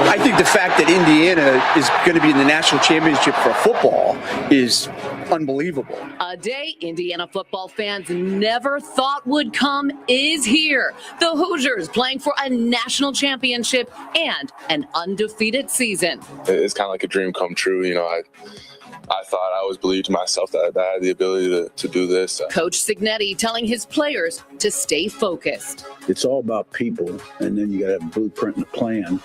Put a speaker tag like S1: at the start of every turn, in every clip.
S1: I think the fact that Indiana is going to be in the national championship for football is unbelievable.
S2: A day Indiana football fans never thought would come is here. The Hoosiers playing for a national championship and an undefeated season.
S3: It's kind of like a dream come true. You know, I thought, I always believed to myself that I had the ability to do this.
S2: Coach Signetti telling his players to stay focused.
S4: It's all about people, and then you got to have a blueprint and a plan.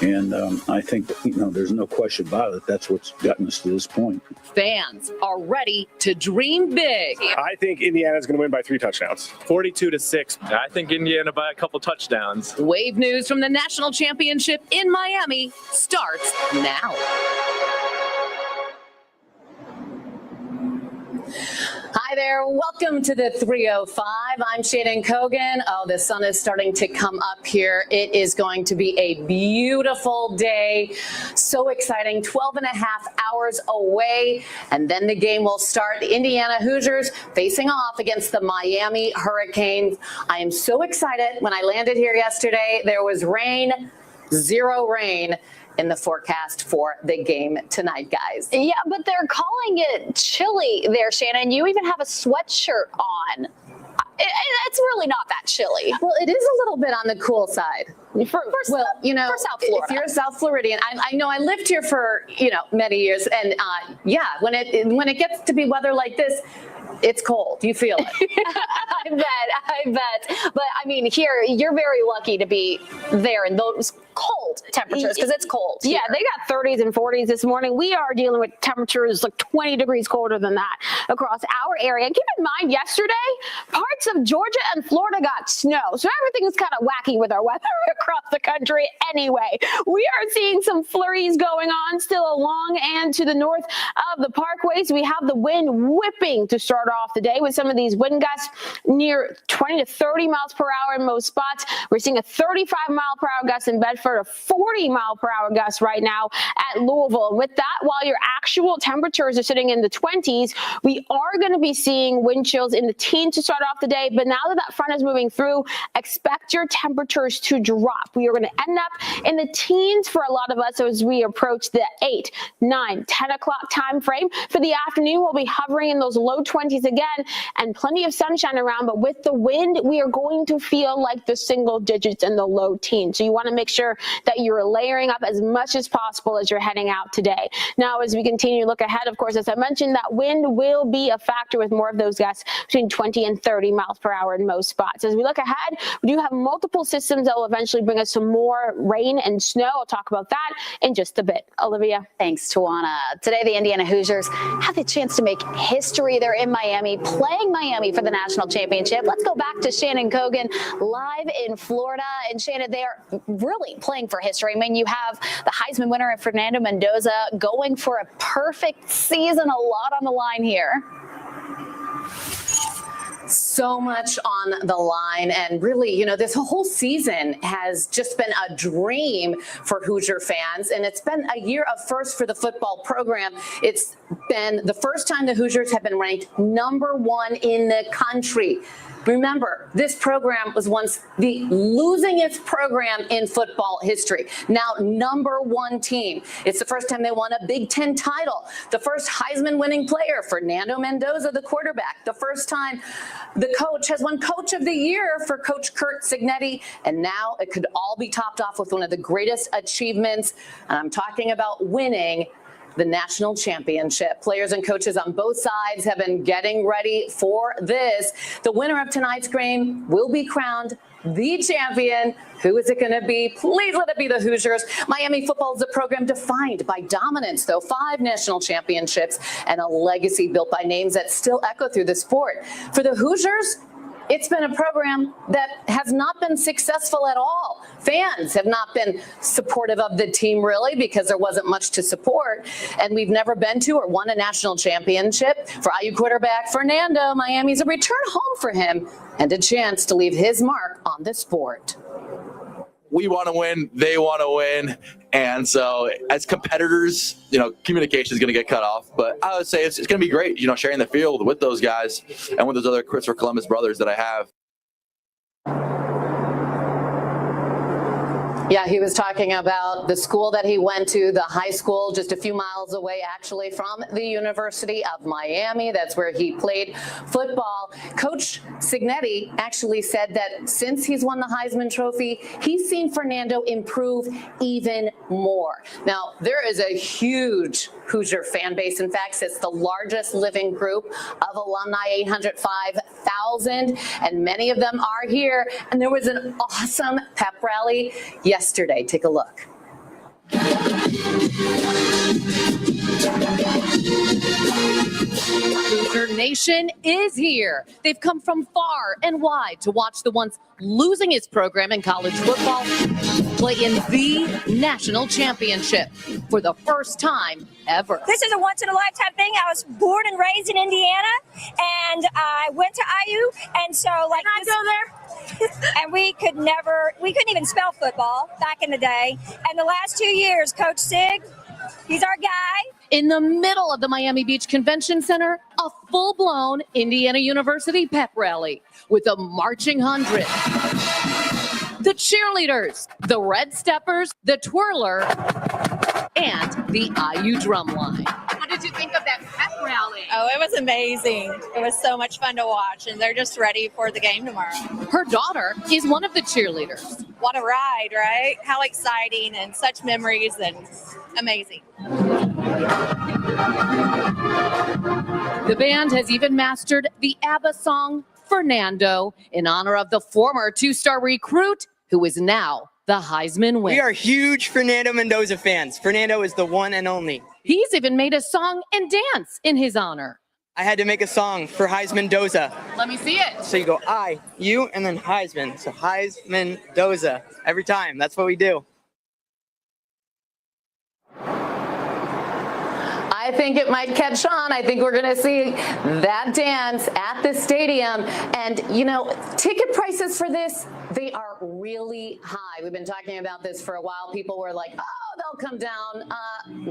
S4: And I think that, there's no question about it. That's what's gotten us to this point.
S2: Fans are ready to dream big.
S5: I think Indiana's going to win by 3 touchdowns, 42-6.
S6: I think Indiana by a couple touchdowns.
S2: Wave news from the national championship in Miami starts now. Hi there. Welcome to the 305. I'm Shannon Kogan. Oh, the sun is starting to come up here. It is going to be a beautiful day. So exciting. 12 and a half hours away, and then the game will start. The Indiana Hoosiers facing off against the Miami Hurricanes. I am so excited. When I landed here yesterday, there was rain, zero rain in the forecast for the game tonight, guys.
S7: Yeah, but they're calling it chilly there, Shannon. You even have a sweatshirt on. It's really not that chilly.
S2: Well, it is a little bit on the cool side.
S7: For
S2: If
S7: South Florida.
S2: you're a South Floridian, I know I lived here for many years, and when it gets to be weather like this, it's cold. You feel it.
S7: I bet. But I mean, here you're very lucky to be there in those cold temperatures because it's cold. Yeah, they got 30s and 40s this morning. We are dealing with temperatures like 20 degrees colder than that across our area. And keep in mind, yesterday, parts of Georgia and Florida got snow. So everything is kind of wacky with our weather across the country anyway. We are seeing some flurries going on still along and to the north of the parkways. We have the wind whipping to start off the day with some of these wind gusts near 20 to 30 miles per hour in most spots. We're seeing a 35 mile per hour gust in Bedford, a 40 mile per hour gust right now at Louisville. And with that, while your actual temperatures are sitting in the 20s, we are going to be seeing wind chills in the teens to start off the day. But now that front is moving through, expect your temperatures to drop. We are going to end up in the teens for a lot of us as we approach the 8, 9, 10 o'clock time frame. For the afternoon, we'll be hovering in those low 20s again and plenty of sunshine around. But with the wind, we are going to feel like the single digits in the low teens. So you want to make sure that you're layering up as much as possible as you're heading out today. Now, as we continue to look ahead, of course, as I mentioned, that wind will be a factor with more of those gusts between 20 and 30 miles per hour in most spots. As we look ahead, we do have multiple systems that will eventually bring us some more rain and snow. I'll talk about that in just a bit. Olivia.
S8: Thanks, Tawana. Today, the Indiana Hoosiers have the chance to make history. They're in Miami, playing Miami for the national championship. Let's go back to Shannon Kogan live in Florida. And Shannon, they are really playing for history. I mean, you have the Heisman winner, Fernando Mendoza, going for a perfect season. A lot on the line here.
S2: So much on the line, and really, this whole season has just been a dream for Hoosier fans, and it's been a year of firsts for the football program. It's been the first time the Hoosiers have been ranked #1 in the country. Remember, this program was once the losingest program in football history. Now, #1 team. It's the first time they won a Big Ten title. The first Heisman winning player, Fernando Mendoza, the quarterback. The first time the coach has won Coach of the Year for Coach Kurt Signetti. And now it could all be topped off with one of the greatest achievements. And I'm talking about winning the national championship. Players and coaches on both sides have been getting ready for this. The winner of tonight's game will be crowned the champion. Who is it going to be? Please let it be the Hoosiers. Miami football is a program defined by dominance, though 5 national championships and a legacy built by names that still echo through the sport. For the Hoosiers, it's been a program that has not been successful at all. Fans have not been supportive of the team, really, because there wasn't much to support. And we've never been to or won a national championship. For IU quarterback Fernando, Miami's a return home for him and a chance to leave his mark on the sport.
S9: We want to win, they want to win. And so as competitors, communication is going to get cut off. But I would say it's going to be great, sharing the field with those guys and with those other Christopher Columbus brothers that I have.
S2: Yeah, he was talking about the school that he went to, the high school just a few miles away, actually, from the University of Miami. That's where he played football. Coach Signetti actually said that since he's won the Heisman Trophy, he's seen Fernando improve even more. Now, there is a huge Hoosier fan base. In fact, it's the largest living group of alumni, 805,000, and many of them are here. And there was an awesome pep rally yesterday. Take a look. Hoosier Nation is here. They've come from far and wide to watch the once losing his program in college football play in the national championship for the first time ever.
S10: This is a once-in-a-lifetime thing. I was born and raised in Indiana, and I went to IU, and so like
S2: Can I go there?
S10: and we couldn't even spell football back in the day. And the last 2 years, Coach Sig, he's our guy.
S2: In the middle of the Miami Beach Convention Center, a full-blown Indiana University pep rally with a marching 100. The cheerleaders, the red steppers, the twirler, and the IU drumline. What did you think of that pep rally?
S11: Oh, it was amazing. It was so much fun to watch, and they're just ready for the game tomorrow.
S2: Her daughter is one of the cheerleaders.
S11: What a ride, right? How exciting and such memories and amazing.
S2: The band has even mastered the ABBA song Fernando in honor of the former two-star recruit who is now the Heisman winner.
S12: We are huge Fernando Mendoza fans. Fernando is the one and only.
S2: He's even made a song and dance in his honor.
S12: I had to make a song for Heisman Mendoza.
S2: Let me see it.
S12: So you go I, you, and then Heisman. So Heisman Mendoza every time. That's what we do.
S2: I think it might catch on. I think we're going to see that dance at the stadium. And, you know, ticket prices for this, they are really high. We've been talking about this for a while. People were like, oh, they'll come down.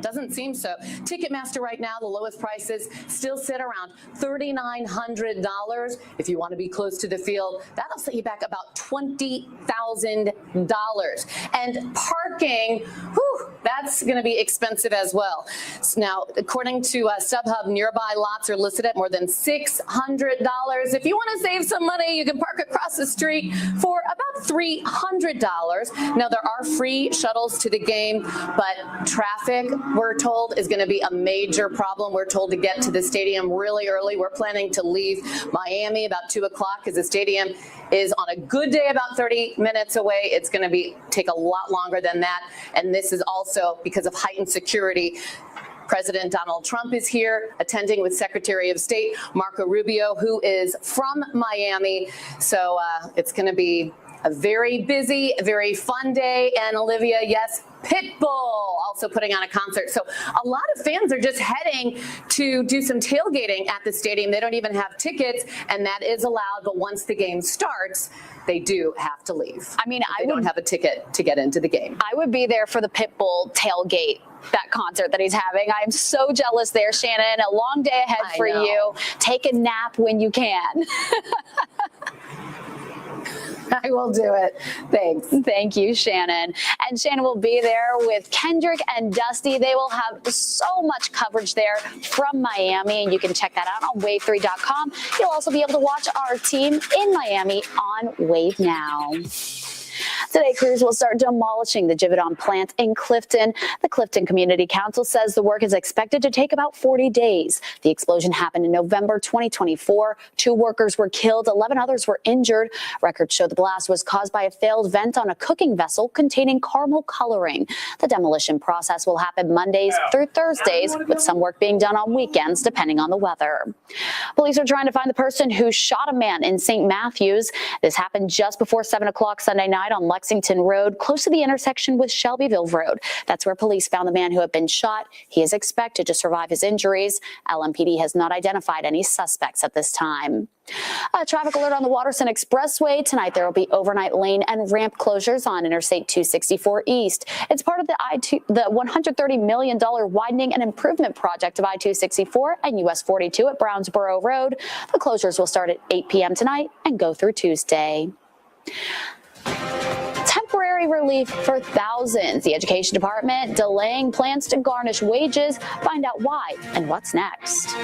S2: Doesn't seem so. Ticketmaster right now, the lowest prices still sit around $3,900. If you want to be close to the field, that'll set you back about $20,000. And parking, whew, that's going to be expensive as well. So now, according to StubHub, nearby lots are listed at more than $600. If you want to save some money, you can park across the street for about $300. Now, there are free shuttles to the game, but traffic, we're told, is going to be a major problem. We're told to get to the stadium really early. We're planning to leave Miami about 2 o'clock because the stadium is on a good day about 30 minutes away. It's going to take a lot longer than that. And this is also because of heightened security. President Donald Trump is here attending with Secretary of State Marco Rubio, who is from Miami. So it's going to be a very busy, very fun day. And Olivia, yes, Pitbull also putting on a concert. So a lot of fans are just heading to do some tailgating at the stadium. They don't even have tickets, and that is allowed. But once the game starts, they do have to leave.
S8: I mean,
S2: I don't have a ticket to get into the game.
S8: I would be there for the Pitbull tailgate, that concert that he's having. I am so jealous there, Shannon. A long day ahead for you. Take a nap when you can.
S2: I will do it. Thanks.
S8: Thank you, Shannon. And Shannon will be there with Kendrick and Dusty. They will have so much coverage there from Miami, and you can check that out on wave3.com. You'll also be able to watch our team in Miami on Wave Now. Today, crews will start demolishing the Givaudan plant in Clifton. The Clifton Community Council says the work is expected to take about 40 days. The explosion happened in November 2024. 2 workers were killed, 11 others were injured. Records show the blast was caused by a failed vent on a cooking vessel containing caramel coloring. The demolition process will happen Mondays through Thursdays, with some work being done on weekends, depending on the weather. Police are trying to find the person who shot a man in St. Matthews. This happened just before 7 o'clock Sunday night on Lexington Road, close to the intersection with Shelbyville Road. That's where police found the man who had been shot. He is expected to survive his injuries. LMPD has not identified any suspects at this time. A traffic alert on the Watterson Expressway. Tonight there will be overnight lane and ramp closures on Interstate 264 East. It's part of the $130 million widening and improvement project of I-264 and US 42 at Brownsboro Road. The closures will start at 8 p.m. tonight and go through Tuesday. Temporary relief for thousands. The Education Department delaying plans to garnish wages. Find out why and what's next.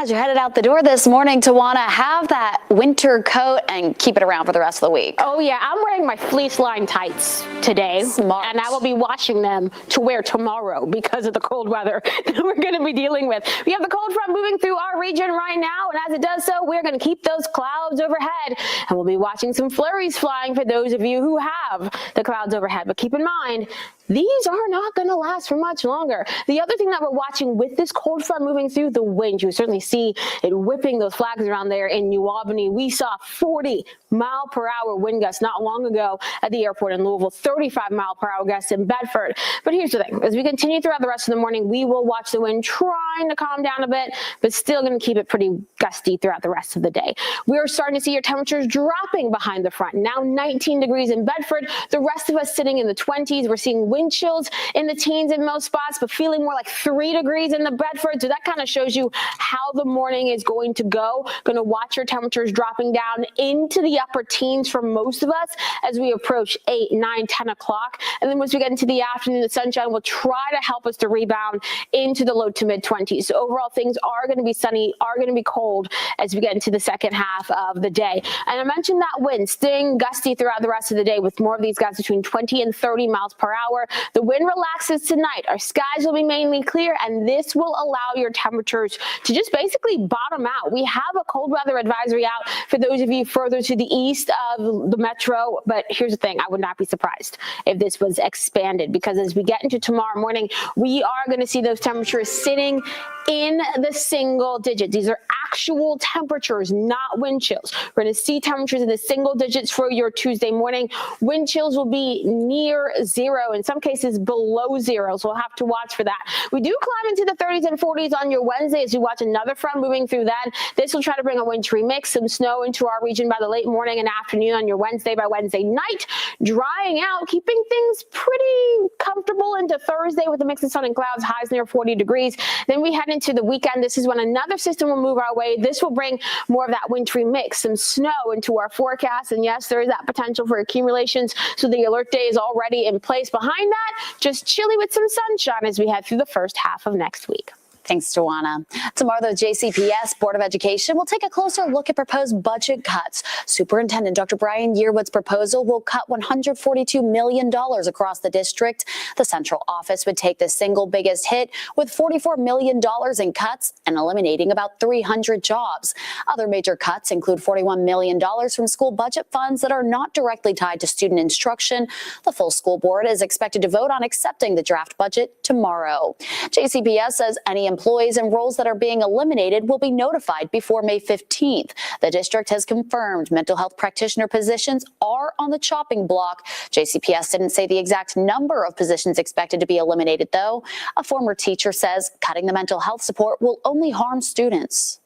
S8: As you're headed out the door this morning, Tawana, have that winter coat and keep it around for the rest of the week.
S7: Oh yeah, I'm wearing my fleece line tights today.
S8: Smart.
S7: And I will be washing them to wear tomorrow because of the cold weather that we're going to be dealing with. We have the cold front moving through our region right now, and as it does so, we're going to keep those clouds overhead, and we'll be watching some flurries flying for those of you who have the clouds overhead. But keep in mind, these are not going to last for much longer. The other thing that we're watching with this cold front moving through, the wind. You certainly see it whipping those flags around there in New Albany. We saw 40-mile-per-hour wind gusts not long ago at the airport in Louisville, 35-mile-per-hour gusts in Bedford. But here's the thing. As we continue throughout the rest of the morning, we will watch the wind trying to calm down a bit, but still going to keep it pretty gusty throughout the rest of the day. We're starting to see your temperatures dropping behind the front. Now 19 degrees in Bedford. The rest of us sitting in the 20s. We're seeing wind chills in the teens in most spots, but feeling more like 3 degrees in the Bedford. So that kind of shows you how the morning is going to go. Going to watch your temperatures dropping down into the upper teens for most of us as we approach 8, 9, 10 o'clock. And then once we get into the afternoon, the sunshine will try to help us to rebound into the low to mid 20s. So overall, things are going to be sunny, are going to be cold as we get into the second half of the day. And I mentioned that wind staying gusty throughout the rest of the day with more of these gusts between 20 and 30 miles per hour. The wind relaxes tonight. Our skies will be mainly clear, and this will allow your temperatures to just basically bottom out. We have a cold weather advisory out for those of you further to the east of the metro, but here's the thing. I would not be surprised if this was expanded, because as we get into tomorrow morning, we are going to see those temperatures sitting in the single digits. These are actual temperatures, not wind chills. We're going to see temperatures in the single digits for your Tuesday morning. Wind chills will be near zero, in some cases below zero, so we'll have to watch for that. We do climb into the 30s and 40s on your Wednesday as you watch another front moving through that. This will try to bring a wintry mix, some snow into our region by the late morning and afternoon on your Wednesday. By Wednesday night, drying out, keeping things pretty comfortable into Thursday with a mix of sun and clouds, highs near 40 degrees. Then we head into the weekend. This is when another system will move our way. This will bring more of that wintry mix, some snow into our forecast. And yes, there is that potential for accumulations. So the alert day is already in place. Behind that, just chilly with some sunshine as we head through the first half of next week.
S8: Thanks, Tawana. Tomorrow, the JCPS Board of Education will take a closer look at proposed budget cuts. Superintendent Dr. Brian Yearwood's proposal will cut $142 million across the district. The central office would take the single biggest hit with $44 million in cuts and eliminating about 300 jobs. Other major cuts include $41 million from school budget funds that are not directly tied to student instruction. The full school board is expected to vote on accepting the draft budget tomorrow. JCPS says any employees and roles that are being eliminated will be notified before May 15th. The district has confirmed mental health practitioner positions are on the chopping block. JCPS didn't say the exact number of positions expected to be eliminated, though. A former teacher says cutting the mental health support will only harm students.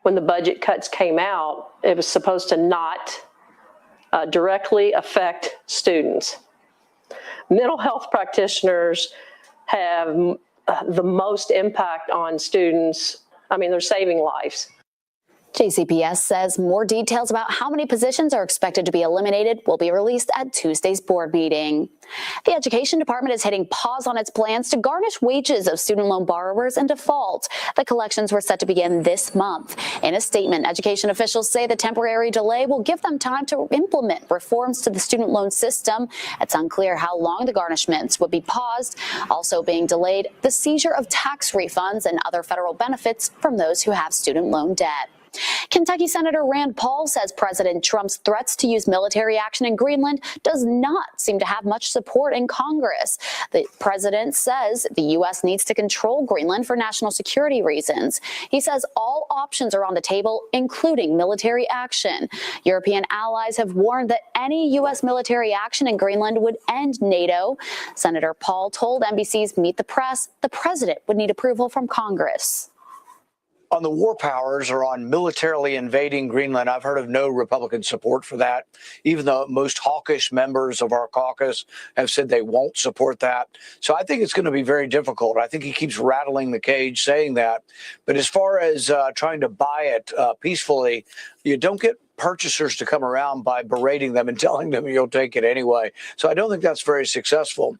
S13: When the budget cuts came out, it was supposed to not directly affect students. Mental health practitioners have the most impact on students. I mean, they're saving lives.
S8: JCPS says more details about how many positions are expected to be eliminated will be released at Tuesday's board meeting. The Education Department is hitting pause on its plans to garnish wages of student loan borrowers in default. The collections were set to begin this month. In a statement, education officials say the temporary delay will give them time to implement reforms to the student loan system. It's unclear how long the garnishments would be paused. Also being delayed, the seizure of tax refunds and other federal benefits from those who have student loan debt. Kentucky Senator Rand Paul says President Trump's threats to use military action in Greenland does not seem to have much support in Congress. The president says the U.S. needs to control Greenland for national security reasons. He says all options are on the table, including military action. European allies have warned that any U.S. military action in Greenland would end NATO. Senator Paul told NBC's Meet the Press the president would need approval from Congress.
S14: On the war powers or on militarily invading Greenland, I've heard of no Republican support for that, even though most hawkish members of our caucus have said they won't support that. So I think it's going to be very difficult. I think he keeps rattling the cage saying that. But as far as trying to buy it peacefully, you don't get purchasers to come around by berating them and telling them you'll take it anyway. So I don't think that's very successful.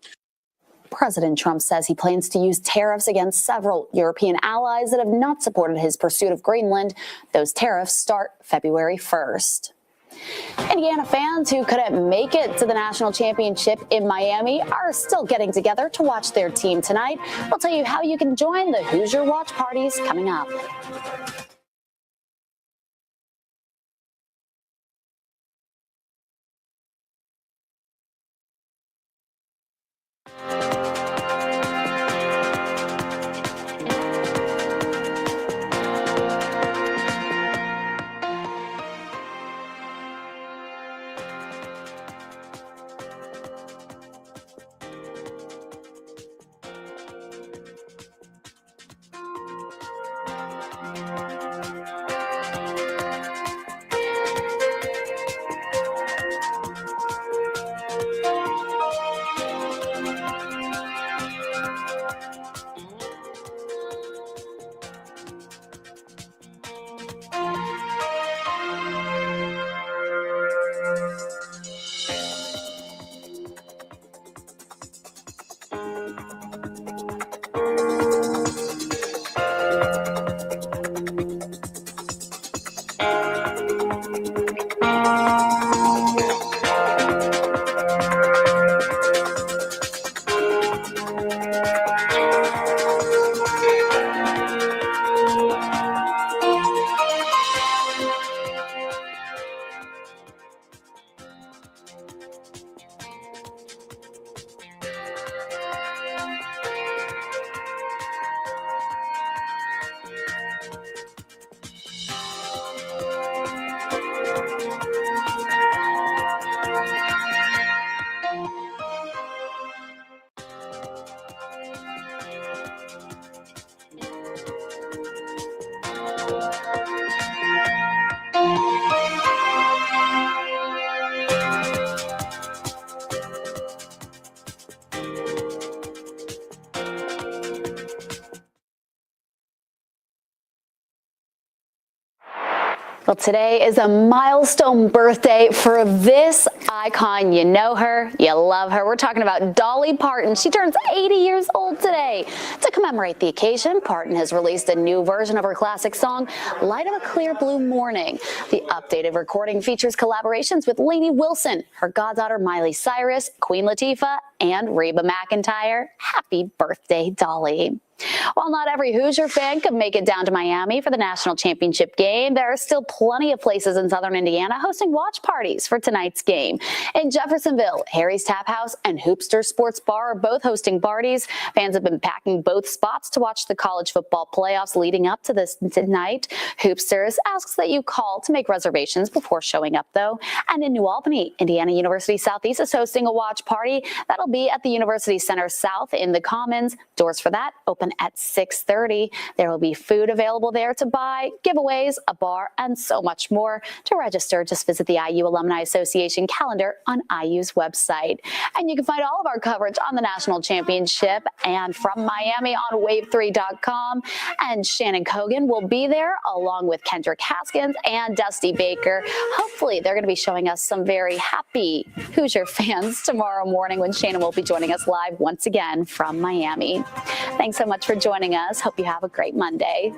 S8: President Trump says he plans to use tariffs against several European allies that have not supported his pursuit of Greenland. Those tariffs start February 1st. Indiana fans who couldn't make it to the national championship in Miami are still getting together to watch their team tonight. We'll tell you how you can join the Hoosier watch parties coming up. Well, today is a milestone birthday for this icon. You know her, you love her. We're talking about Dolly Parton. She turns 80 years old today. To commemorate the occasion, Parton has released a new version of her classic song, Light of a Clear Blue Morning. The updated recording features collaborations with Lainey Wilson, her goddaughter Miley Cyrus, Queen Latifah, and Reba McEntire. Happy birthday, Dolly. While not every Hoosier fan could make it down to Miami for the national championship game, there are still plenty of places in southern Indiana hosting watch parties for tonight's game. In Jeffersonville, Harry's Tap House and Hoopster Sports Bar are both hosting parties. Fans have been packing both spots to watch the college football playoffs leading up to this tonight. Hoopsters asks that you call to make reservations before showing up, though. And in New Albany, Indiana University Southeast is hosting a watch party. That'll be at the University Center South in the Commons. Doors for that open at 6:30. There will be food available there to buy, giveaways, a bar, and so much more. To register, just visit the IU Alumni Association calendar on IU's website. And you can find all of our coverage on the national championship and from Miami on wave3.com. And Shannon Kogan will be there along with Kendrick Haskins and Dusty Baker. Hopefully, they're going to be showing us some very happy Hoosier fans tomorrow morning when Shannon will be joining us live once again from Miami. Thanks so much for joining us. Hope you have a great Monday.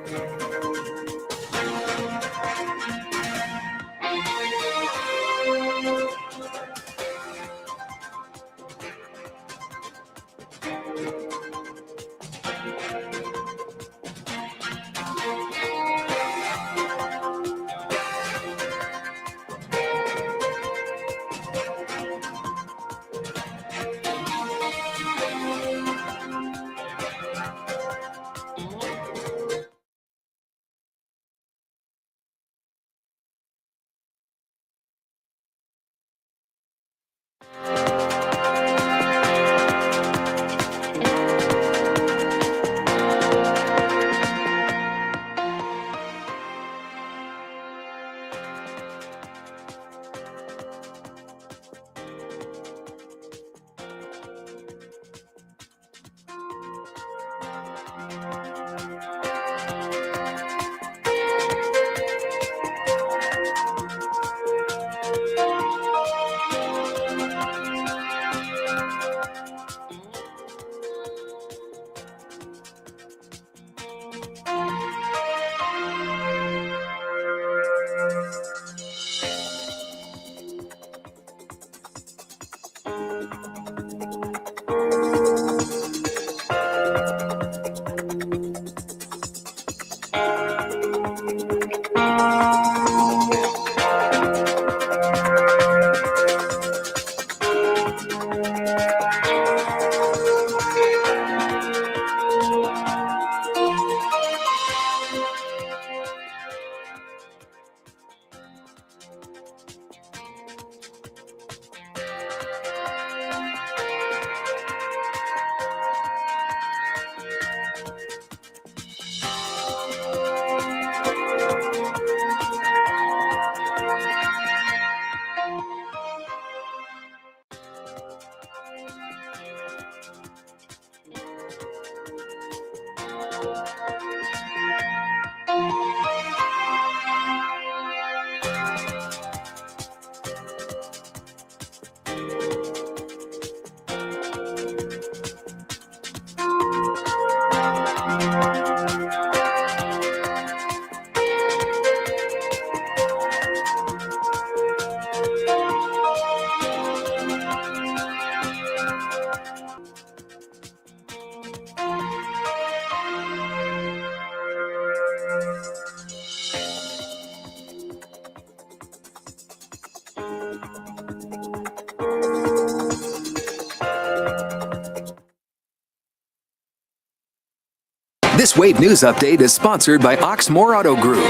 S15: This Wave News Update is sponsored by Oxmoor Auto Group.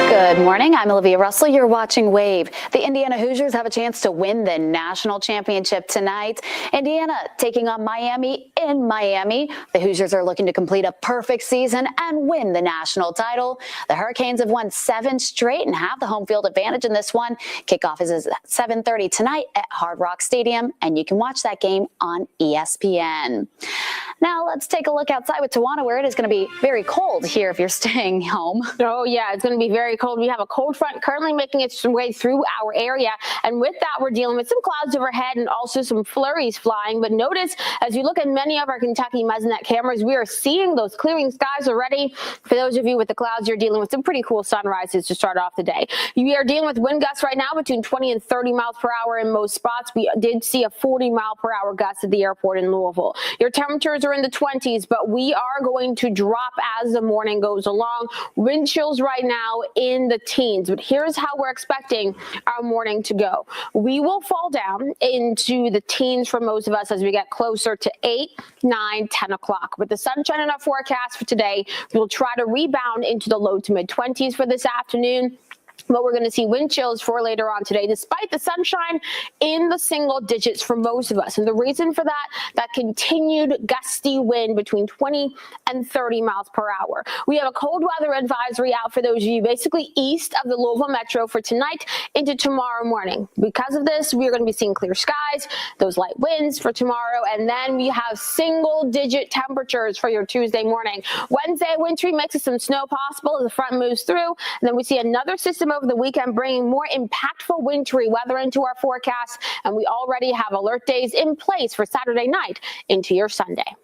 S8: Good morning. I'm Olivia Russell. You're watching Wave. The Indiana Hoosiers have a chance to win the national championship tonight. Indiana taking on Miami in Miami. The Hoosiers are looking to complete a perfect season and win the national title. The Hurricanes have won 7 straight and have the home field advantage in this one. Kickoff is at 7:30 tonight at Hard Rock Stadium, and you can watch that game on ESPN. Now let's take a look outside with Tawana, where it is going to be very cold here if you're staying home.
S7: Oh, yeah, it's going to be very cold. We have a cold front currently making its way through our area. And with that, we're dealing with some clouds overhead and also some flurries flying. But notice, as you look at many of our Kentucky Mesonet cameras, we are seeing those clearing skies already. For those of you with the clouds, you're dealing with some pretty cool sunrises to start off the day. We are dealing with wind gusts right now between 20 and 30 miles per hour in most spots. We did see a 40-mile-per-hour gust at the airport in Louisville. Your temperatures are in the 20s, but we are going to drop as the morning goes along. Wind chills right now in the teens, but here's how we're expecting our morning to go. We will fall down into the teens for most of us as we get closer to 8, 9, 10 o'clock. With the sunshine in our forecast for today, we'll try to rebound into the low to mid 20s for this afternoon. But we're going to see wind chills for later on today, despite the sunshine in the single digits for most of us. And the reason for that continued gusty wind between 20 and 30 miles per hour. We have a cold weather advisory out for those of you basically east of the Louisville Metro for tonight into tomorrow morning. Because of this, we are going to be seeing clear skies, those light winds for tomorrow, and then we have single-digit temperatures for your Tuesday morning. Wednesday, wintry mix of some snow possible as the front moves through, and then we see another system over the weekend bringing more impactful wintry weather into our forecast, and we already have alert days in place for Saturday night into your Sunday.